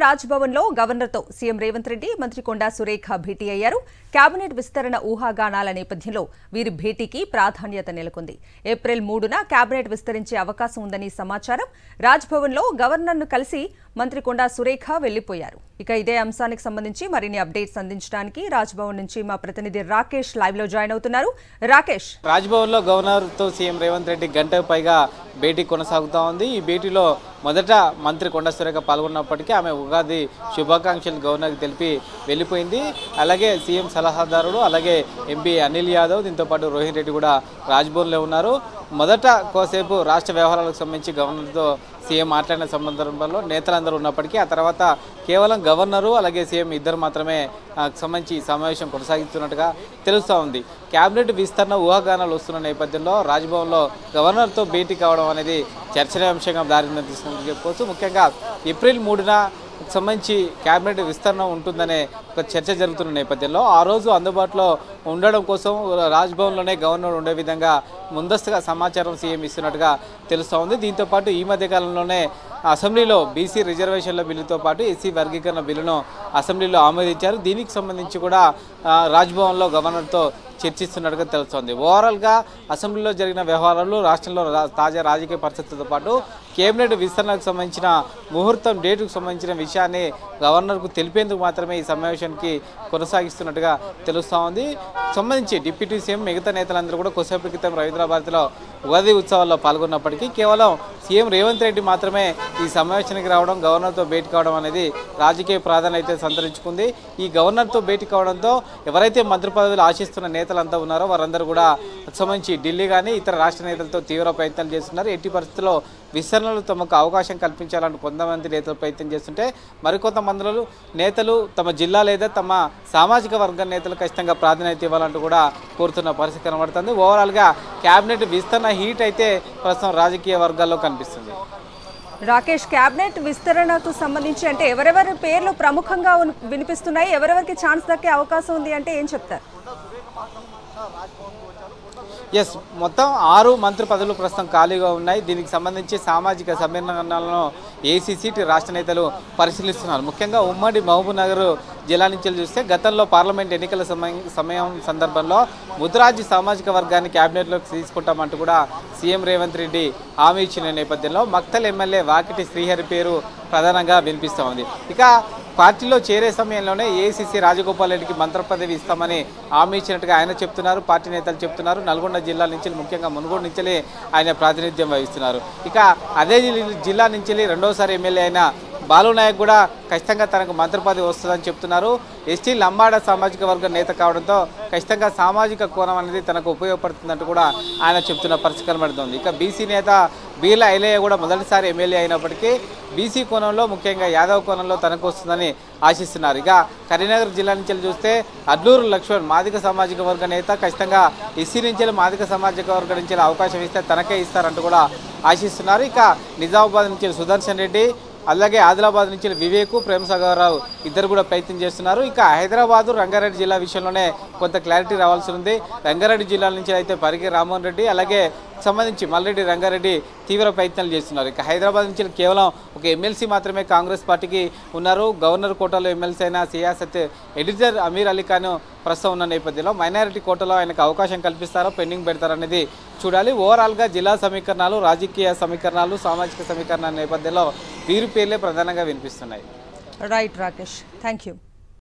రాజ్భవన్లో గవర్నర్తో CM Revanth Reddy, మంత్రి కొండా సురేఖ భేటీ అయ్యారు. Cabinet విస్తరణ ఊహాగానాల నేపథ్యంలో వీరి భేటీకి ప్రాధాన్యత నెలకొంది. ఏప్రిల్ 3న కేబినెట్ విస్తరించే అవకాశం ఉందని సమాచారం. రాజ్భవన్లో గవర్నర్ను కలిసి మంత్రి కొండా సురేఖ వెళ్లిపోయారు. ఇక ఇదే అంశానికి సంబంధించి మరిన్ని అప్డేట్స్ అందించడానికి రాజ్భవన్ నుంచి మా ప్రతినిధి రాకేష్ లైవ్ లో జాయిన్ అవుతున్నారు. రాకేష్, రాజ్భవన్ లో గవర్నర్ తో సీఎం రేవంత్ రెడ్డి గంటకు పైగా భేటీ కొనసాగుతా ఉంది. ఈ భేటీలో మొదట మంత్రి కొండా సురేఖ పాల్గొన్నప్పటికీ ఆమె ఉగాది శుభాకాంక్షలు గవర్నర్కి తెలిపి వెళ్ళిపోయింది. అలాగే సీఎం సలహాదారుడు అలాగే ఎంపీ అనిల్ యాదవ్, దీంతో పాటు రోహిత్ రెడ్డి కూడా రాజ్భవన్లో ఉన్నారు. మొదట కోసేపు రాష్ట్ర వ్యవహారాలకు సంబంధించి గవర్నర్తో సీఎం మాట్లాడిన సందర్భంలో నేతలందరూ ఉన్నప్పటికీ ఆ తర్వాత కేవలం గవర్నరు అలాగే సీఎం ఇద్దరు మాత్రమే సంబంధించి సమావేశం కొనసాగిస్తున్నట్టుగా తెలుస్తూ ఉంది. కేబినెట్ విస్తరణ ఊహాగానాలు వస్తున్న నేపథ్యంలో రాజ్భవన్లో గవర్నర్తో భేటీ కావడం అనేది చర్చనీయాంశంగా దారిని తీస్తుందని చెప్పుకోవచ్చు. ముఖ్యంగా ఏప్రిల్ 3న సంబంధించి కేబినెట్ విస్తరణ ఉంటుందనే ఒక చర్చ జరుగుతున్న నేపథ్యంలో ఆ రోజు అందుబాటులో ఉండడం కోసం రాజ్భవన్లోనే గవర్నర్ ఉండే విధంగా ముందస్తుగా సమాచారం సీఎం ఇస్తున్నట్టుగా తెలుస్తూ ఉంది. దీంతోపాటు ఈ మధ్య కాలంలోనే అసెంబ్లీలో బీసీ రిజర్వేషన్ల బిల్లుతో పాటు ఎస్సీ వర్గీకరణ బిల్లును అసెంబ్లీలో ఆమోదించారు. దీనికి సంబంధించి కూడా రాజ్భవన్లో గవర్నర్తో చర్చిస్తున్నట్టుగా తెలుస్తోంది. ఓవరాల్గా అసెంబ్లీలో జరిగిన వ్యవహారాలు, రాష్ట్రంలో తాజా రాజకీయ పరిస్థితులతో పాటు కేబినెట్ విస్తరణకు సంబంధించిన ముహూర్తం డేటుకు సంబంధించిన విషయాన్ని గవర్నర్కు తెలిపేందుకు మాత్రమే ఈ సమావేశానికి కొనసాగిస్తున్నట్టుగా తెలుస్తూ ఉంది. సంబంధించి డిప్యూటీ సీఎం మిగతా నేతలందరూ కూడా కొద్దిసేపటి క్రితం రవీంద్రభారతిలో ఉగాది ఉత్సవాల్లో పాల్గొన్నప్పటికీ కేవలం సీఎం రేవంత్ రెడ్డి మాత్రమే ఈ సమావేశానికి రావడం, గవర్నర్తో భేటీ కావడం అనేది రాజకీయ ప్రాధాన్యత సంతరించుకుంది. ఈ గవర్నర్తో భేటీ కావడంతో ఎవరైతే మంత్రి పదవులు ఆశిస్తున్న నేతలంతా ఉన్నారో వారందరూ కూడా సంబంధించి ఢిల్లీ కానీ ఇతర రాష్ట్ర నేతలతో తీవ్ర ప్రయత్నాలు చేస్తున్నారు. ఎట్టి పరిస్థితుల్లో విస్తరణలు తమకు అవకాశం కల్పించాలని కొంతమంది నేతలు ప్రయత్నం చేస్తుంటే మరికొంతమంది నేతలు తమ జిల్లా లేదా తమ సామాజిక వర్గ నేతలు ఖచ్చితంగా ప్రాధాన్యత ఇవ్వాలంటూ కూడా కోరుతున్న పరిస్థితి కనబడుతుంది. ఓవరాల్గా కేబినెట్ విస్తరణ హీట్ అయితే ప్రస్తుతం రాజకీయ వర్గాల్లో కనిపిస్తుంది. రాకేష్, కేబినెట్ విస్తరణకు సంబంధించి అంటే ఎవరెవరి పేర్లు ప్రముఖంగా వినిపిస్తున్నాయి, ఎవరెవరికి ఛాన్స్ దక్కే అవకాశం ఉంది అంటే ఏం చెప్తారు? ఎస్, మొత్తం 6 మంత్రి పదవులు ప్రస్తుతం ఖాళీగా ఉన్నాయి. దీనికి సంబంధించి సామాజిక సమ్మేళనాలను ఏసీసీ రాష్ట్ర నేతలు పరిశీలిస్తున్నారు. ముఖ్యంగా ఉమ్మడి మహబూబ్ నగర్ జిల్లా నుంచి చూస్తే గతంలో పార్లమెంట్ ఎన్నికల సమయం సందర్భంలో ముద్రాజీ సామాజిక వర్గాన్ని క్యాబినెట్లోకి తీసుకుంటామంటూ కూడా సీఎం రేవంత్ రెడ్డి హామీ ఇచ్చిన నేపథ్యంలో మక్తల్ ఎమ్మెల్యే వాకిటి శ్రీహరి పేరు ప్రధానంగా వినిపిస్తూ ఉంది. ఇక పార్టీలో చేరే సమయంలోనే ఏఐసీసీ రాజగోపాల్ రెడ్డికి మంత్రి పదవి ఇస్తామని హామీ ఇచ్చినట్టుగా ఆయన చెప్తున్నారు, పార్టీ నేతలు చెప్తున్నారు. నల్గొండ జిల్లా నుంచి ముఖ్యంగా మునుగోడు నుంచి ఆయన ప్రాతినిధ్యం వహిస్తున్నారు. ఇక అదే జిల్లా నుంచి రెండోసారి ఎమ్మెల్యే అయిన బాలునాయక్ కూడా ఖచ్చితంగా తనకు మంత్రి పదవి వస్తుందని చెప్తున్నారు. ఎస్టీ లంబాడ సామాజిక వర్గ నేత కావడంతో ఖచ్చితంగా సామాజిక కోణం అనేది తనకు ఉపయోగపడుతుందంటూ కూడా ఆయన చెప్తున్న పరిస్థితి కనబడుతుంది. ఇక బీసీ నేత బీర్లా ఐలయ్య కూడా మొదటిసారి ఎమ్మెల్యే అయినప్పటికీ బీసీ కోణంలో ముఖ్యంగా యాదవ్ కోణంలో తనకు వస్తుందని ఆశిస్తున్నారు. ఇక కరీంనగర్ జిల్లా నుంచి చూస్తే అడ్లూరు లక్ష్మణ్ మాదిక సామాజిక వర్గ నేత ఖచ్చితంగా ఎస్సీ నుంచి మాదిక సామాజిక వర్గం నుంచి అవకాశం ఇస్తే తనకే ఇస్తారంటూ కూడా ఆశిస్తున్నారు. ఇక నిజామాబాద్ నుంచి సుదర్శన్ రెడ్డి అలాగే ఆదిలాబాద్ నుంచి వివేక్, ప్రేమసాగర్ రావు ఇద్దరు కూడా ప్రయత్నం చేస్తున్నారు. ఇక హైదరాబాదు రంగారెడ్డి జిల్లా విషయంలోనే కొంత క్లారిటీ రావాల్సి ఉంది. రంగారెడ్డి జిల్లా నుంచి అయితే పరిగి రామ్మోహన్ రెడ్డి అలాగే సంబంధించి మల్రెడ్డి రంగారెడ్డి తీవ్ర ప్రయత్నాలు చేస్తున్నారు. ఇక హైదరాబాద్ నుంచి కేవలం ఒక ఎమ్మెల్సీ మాత్రమే కాంగ్రెస్ పార్టీకి ఉన్నారు. గవర్నర్ కోటాలో ఎమ్మెల్సీ అయిన సియాసత్ ఎడిటర్ అమీర్ అలీ ఖాన్ ప్రస్తుతం ఉన్న నేపథ్యంలో మైనారిటీ కోటాలో ఆయనకు అవకాశం కల్పిస్తారో పెండింగ్ పెడతారనేది చూడాలి. ఓవరాల్గా జిల్లా సమీకరణాలు, రాజకీయ సమీకరణాలు, సామాజిక సమీకరణాల నేపథ్యంలో వీరి పేర్లే ప్రధానంగా వినిపిస్తున్నాయి. Right Rakesh, thank you.